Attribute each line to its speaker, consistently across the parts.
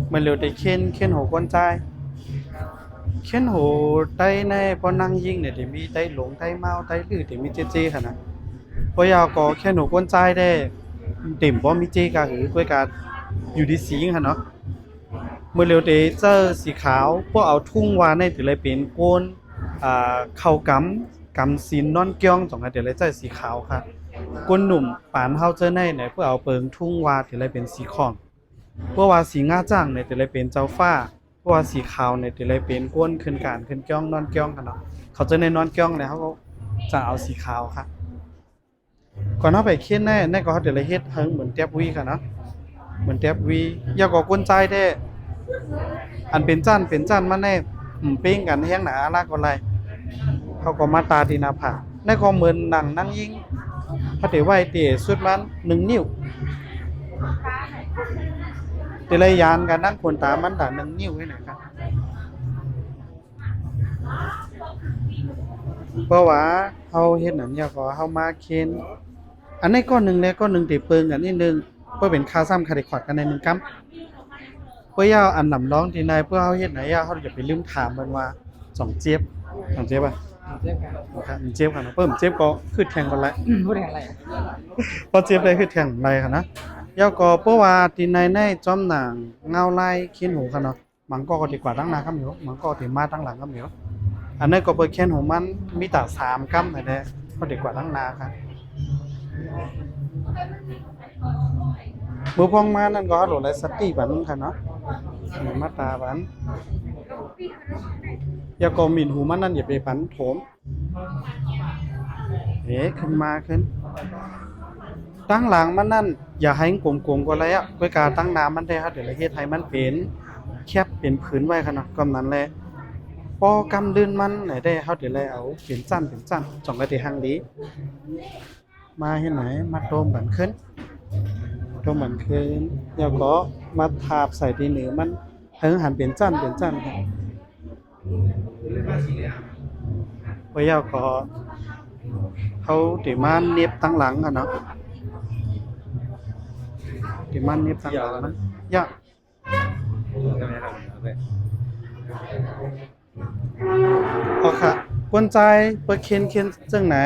Speaker 1: mình liều để khen hồ con trai khen hồ tay này có năng dinh này để mi tay lủng tay mau tay lử để mi chê khả năng bây giờ có khen hồ con trai đây tìm có mi chê cả hử quay cảอยู่ที่สีค่ะเนาะเมื่อเร็วเดเจอสีขาวพวกเอาทุ่งวานในถือเลยเป็นโกนเข้ากำซีนนอนเกี้ยงสองอันเดี๋ยวเลยเจอสีขาวค่ะก้นหนุ่มปานเฮาเจอในเนี่ยเพื่อเอาเปิงทุ่งวาถือเลยเป็นสีขอนพวกว่าสีง่าจ้างเนี่ยถือเลยเป็นเจ้าฟ้าพวกว่าสีขาวเนี่ยถือเลยเป็นก้นขึ้นการขึ้นเกี้ยงนอนเกี้ยงค่ะเนาะเขาเจอในนอนเกี้ยงเนี่ยเขาก็จะเอาสีขาวค่ะก่อนเขาไปเคียนแน่ก็เขาเดี๋ยวเลยเฮ็ดเฮิงเหมือนเตียบวีค่ะเนาะเหมือนเตียบวีอยากก็ก้นใจแท้อันเป็นจันมาแน่เป้งกันแห้งหนาลากก็ไรเขาก็มาตาดีนาผาในก็เหมือนหนังนั่งยิงพระเถรไหวเตะสุดมัน1 นิ้วเตะเลยยานกันนั่งคนตามันด่า1 นิ้วให้หน่อยครับเพราะว่าเขาเฮ็ดหนังอยากก็เขามาเค้นอันนี้ก้อนหนึ่งแล้วก้อนหนึ่งตีเปิงกันนิดนึงเพื่อเป็นค่าซ้ำค่าเด็กขอดกันใน1 กัมเพื่อยาวอันหนำร้องทีนายเพื่อเขาเฮ็ดไหนยาวเขาจะไปลืมถามมันว่า2 เจี๊ยบอ่ะ
Speaker 2: เจ็บกัน
Speaker 1: ครับเจี๊ยบกันเพิ่มเจี๊ยบก็คือแทงกันไร
Speaker 2: พูดถึงอะไร
Speaker 1: พอเจี๊ยบได้คือแทงไรค่ะนะยาวก็เพราะว่าทีนายในจอมหนังเงาไล่ขี้หูค่ะเนาะมันก็ดีกว่าตั้งหน้าครับเหมียวมันก็ดีมาตั้งหลังครับเหมียวอันนี้ก็เปิดแค่หูมันมีแต่3 กัมแต่เนี่ยก็ดีกว่าตั้งหน้าค่ะมือพองมานั่นก็หลุดไรสติบันค่ะเนาะมาตาบันอย่าก็หมิ่นหูมันนั่นอย่าไปผันโถมขึ้นมาขึ้นตั้งหลังมันนั่นอย่าให้กลมๆก็ไรอ่ะเพื่อการตั้งน้ำมันได้ครับเดี๋ยวเราเฮ็ดให้มันเป็นแคบเป็นผืนไว้ค่ะเนาะกำนั้นแหละพอกำลื่นมันไหนได้ครับเดี๋ยวเราเอาเป็นจั่นจ่องกระติหังดีมาให้ไหนมาโตมบันขึ้นโตมบันขึ้นแล้วก็มาทาบใส่ที่เหนือมันให้หันเป็นจั่นครับไว้ยาวก็เขาติมันเน็บตั้งหลังอ่ะเนาะติมันเน็บตั้งหลังมันยากเอาค่ะกวนใจเปิดเคนจังไหน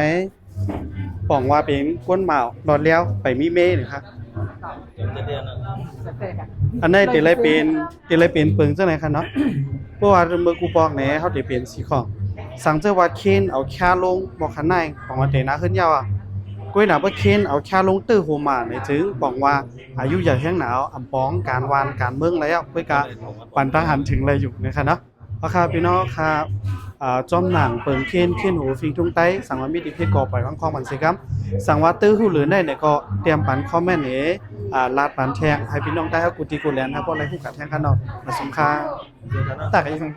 Speaker 1: ป่องว่าเป็นกวนเหมาดอดแล้วไปมีเม่นี่ครับอันนี้ติเลยเป็นเปิงจังไหนคะเนาะเพราะว่าเมื่อกูบอกแหนเขาติเป็นสีของสั่งเจ้าว่าเคนเอาแค่ลงบอกขันในของว่าเตนะขึ้นยาวอ่ะก้วยหนาว่าเคนเอาแค่ลงตื้อหัวหมาในถึงบอกว่าอายุอย่าแห้งหนาวอ่ำป้องการวานการเมืองแล้วก้วยกะปันทหารถึงเลยอยู่นะคะเนาะเอาค่ะพี่น้องค่ะจอมหนังเปิงเคนหูฟิงทุ่งไต้สั่งว่ามีดีเพจก่อปล่อยวังคลองมันสิครับสั่งว่าตื้อหูหรือได้เนี่ยก็เตรียมปันคอมเมนต์ลาดปันแทงให้พี่น้องได้ให้กูตีกูแลนครับเพราะอะไรคู่กัดแทงกันเนาะมาสงครามตากกันยัง